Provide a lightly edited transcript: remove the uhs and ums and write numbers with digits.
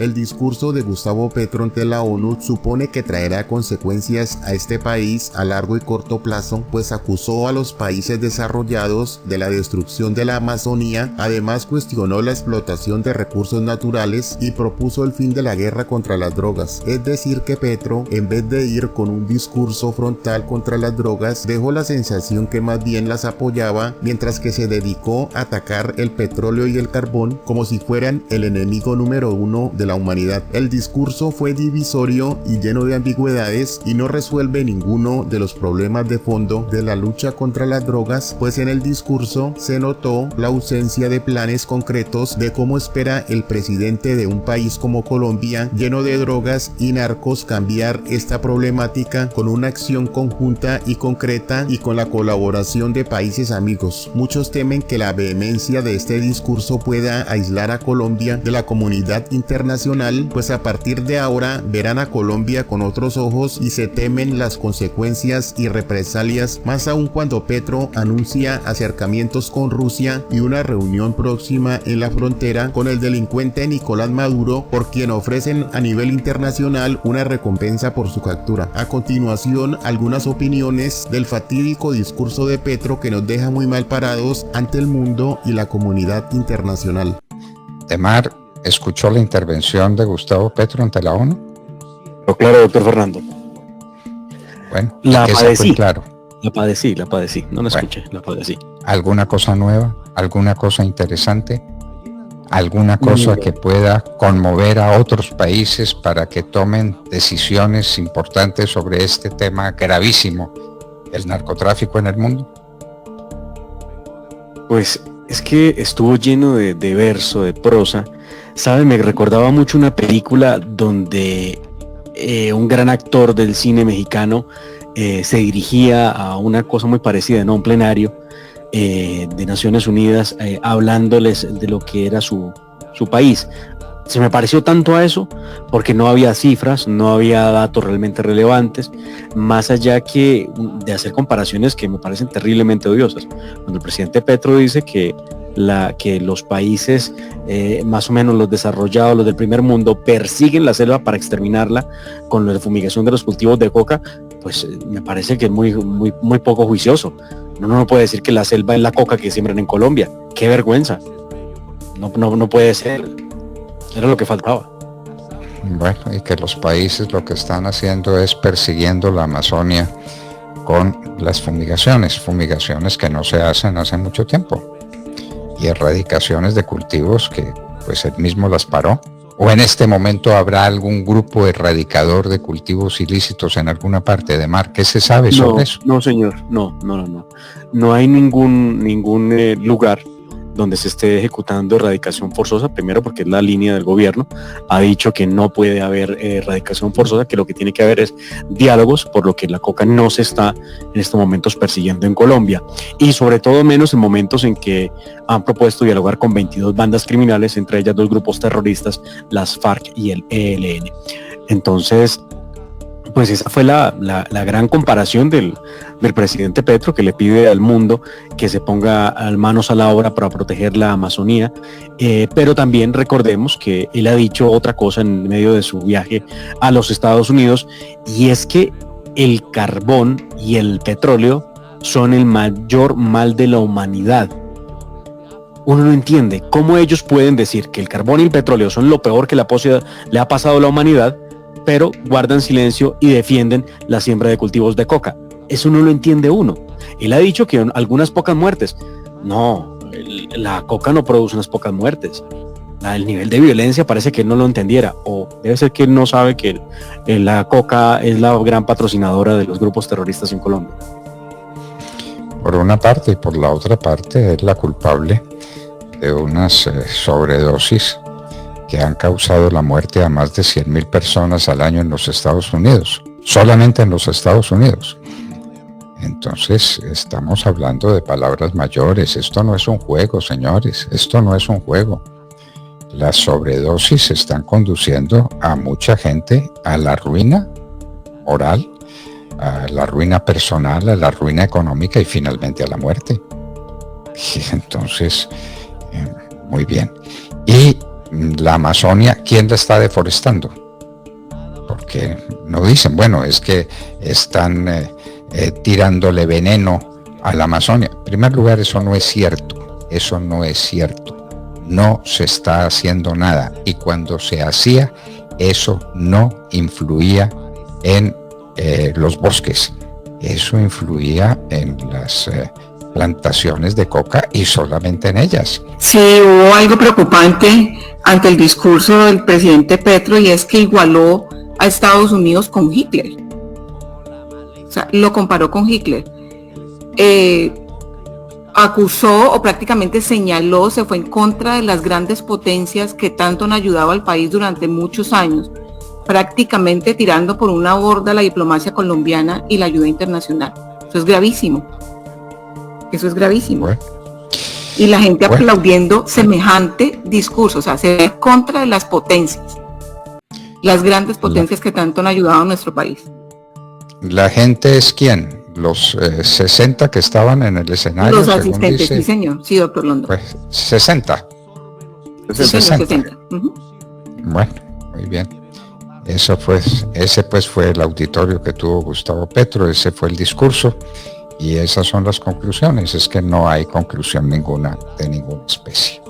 El discurso de Gustavo Petro ante la ONU supone que traerá consecuencias a este país a largo y corto plazo, pues acusó a los países desarrollados de la destrucción de la Amazonía, además cuestionó la explotación de recursos naturales y propuso el fin de la guerra contra las drogas. Es decir que Petro, en vez de ir con un discurso frontal contra las drogas, dejó la sensación que más bien las apoyaba, mientras que se dedicó a atacar el petróleo y el carbón como si fueran el enemigo número uno de la humanidad. El discurso fue divisorio y lleno de ambigüedades y no resuelve ninguno de los problemas de fondo de la lucha contra las drogas, pues en el discurso se notó la ausencia de planes concretos de cómo espera el presidente de un país como Colombia, lleno de drogas y narcos, cambiar esta problemática con una acción conjunta y concreta y con la colaboración de países amigos. Muchos temen que la vehemencia de este discurso pueda aislar a Colombia de la comunidad internacional, pues a partir de ahora verán a Colombia con otros ojos y se temen las consecuencias y represalias, más aún cuando Petro anuncia acercamientos con Rusia y una reunión próxima en la frontera con el delincuente Nicolás Maduro, por quien ofrecen a nivel internacional una recompensa por su captura. A continuación, algunas opiniones del fatídico discurso de Petro que nos deja muy mal parados ante el mundo y la comunidad internacional. Demar, ¿escuchó la intervención de Gustavo Petro ante la ONU? Claro, doctor Fernando. Bueno, la padecí, claro. La padecí, no la escuché, la padecí. ¿Alguna cosa nueva? ¿Alguna cosa interesante? ¿Alguna cosa que pueda conmover a otros países para que tomen decisiones importantes sobre este tema gravísimo, el narcotráfico en el mundo? Pues es que estuvo lleno de verso, de prosa. ¿Sabe? Me recordaba mucho una película donde un gran actor del cine mexicano se dirigía a una cosa muy parecida, ¿no? Un plenario de Naciones Unidas, hablándoles de lo que era su país. Se me pareció tanto a eso porque no había cifras, no había datos realmente relevantes, más allá que de hacer comparaciones que me parecen terriblemente odiosas. Cuando el presidente Petro dice que los países más o menos los desarrollados, los del primer mundo, persiguen la selva para exterminarla con la fumigación de los cultivos de coca, pues me parece que es muy poco juicioso. Uno no puede decir que la selva es la coca que siembran en Colombia. ¡Qué vergüenza! No puede ser. Era lo que faltaba. Bueno, y que los países lo que están haciendo es persiguiendo la Amazonia con las fumigaciones que no se hacen hace mucho tiempo, y erradicaciones de cultivos que pues él mismo las paró. ¿O en este momento habrá algún grupo erradicador de cultivos ilícitos en alguna parte de mar? ¿Qué se sabe sobre eso? No, señor, no. No hay ningún lugar donde se esté ejecutando erradicación forzosa, primero porque es la línea del gobierno, ha dicho que no puede haber erradicación forzosa, que lo que tiene que haber es diálogos, por lo que la coca no se está en estos momentos persiguiendo en Colombia, y sobre todo menos en momentos en que han propuesto dialogar con 22 bandas criminales, entre ellas 2 grupos terroristas, las FARC y el ELN. Entonces, pues esa fue la gran comparación del presidente Petro, que le pide al mundo que se ponga manos a la obra para proteger la Amazonía, pero también recordemos que él ha dicho otra cosa en medio de su viaje a los Estados Unidos, y es que el carbón y el petróleo son el mayor mal de la humanidad. Uno no entiende cómo ellos pueden decir que el carbón y el petróleo son lo peor que le ha pasado a la humanidad, pero guardan silencio y defienden la siembra de cultivos de coca. Eso no lo entiende uno. Él ha dicho que algunas pocas muertes. No, la coca no produce unas pocas muertes. El nivel de violencia parece que él no lo entendiera, o debe ser que él no sabe que la coca es la gran patrocinadora de los grupos terroristas en Colombia. Por una parte, y por la otra parte es la culpable de unas sobredosis que han causado la muerte a más de 100,000 personas al año en los Estados Unidos, solamente en los Estados Unidos. Entonces estamos hablando de palabras mayores. Esto no es un juego, señores, esto no es un juego. Las sobredosis están conduciendo a mucha gente a la ruina moral, a la ruina personal, a la ruina económica y finalmente a la muerte. Y entonces, muy bien. Y la Amazonia, ¿quién la está deforestando? Porque no dicen, bueno, es que están tirándole veneno a la Amazonia. En primer lugar, eso no es cierto, no se está haciendo nada, y cuando se hacía, eso no influía en los bosques, eso influía en las plantaciones de coca y solamente en ellas. Sí, hubo algo preocupante ante el discurso del presidente Petro, y es que igualó a Estados Unidos con Hitler. O sea, lo comparó con Hitler. Acusó o prácticamente señaló, se fue en contra de las grandes potencias que tanto han ayudado al país durante muchos años, prácticamente tirando por una borda la diplomacia colombiana y la ayuda internacional. Eso es gravísimo. Bueno. Y la gente aplaudiendo semejante discurso, o sea, se ve contra de las potencias, las grandes potencias que tanto han ayudado a nuestro país. ¿La gente es quién? Los 60 que estaban en el escenario. Los asistentes, sí señor, sí doctor Londoño. Pues 60. Sí, 60. Uh-huh. Bueno, muy bien. Ese pues fue el auditorio que tuvo Gustavo Petro, ese fue el discurso, y esas son las conclusiones. Es que no hay conclusión ninguna de ninguna especie.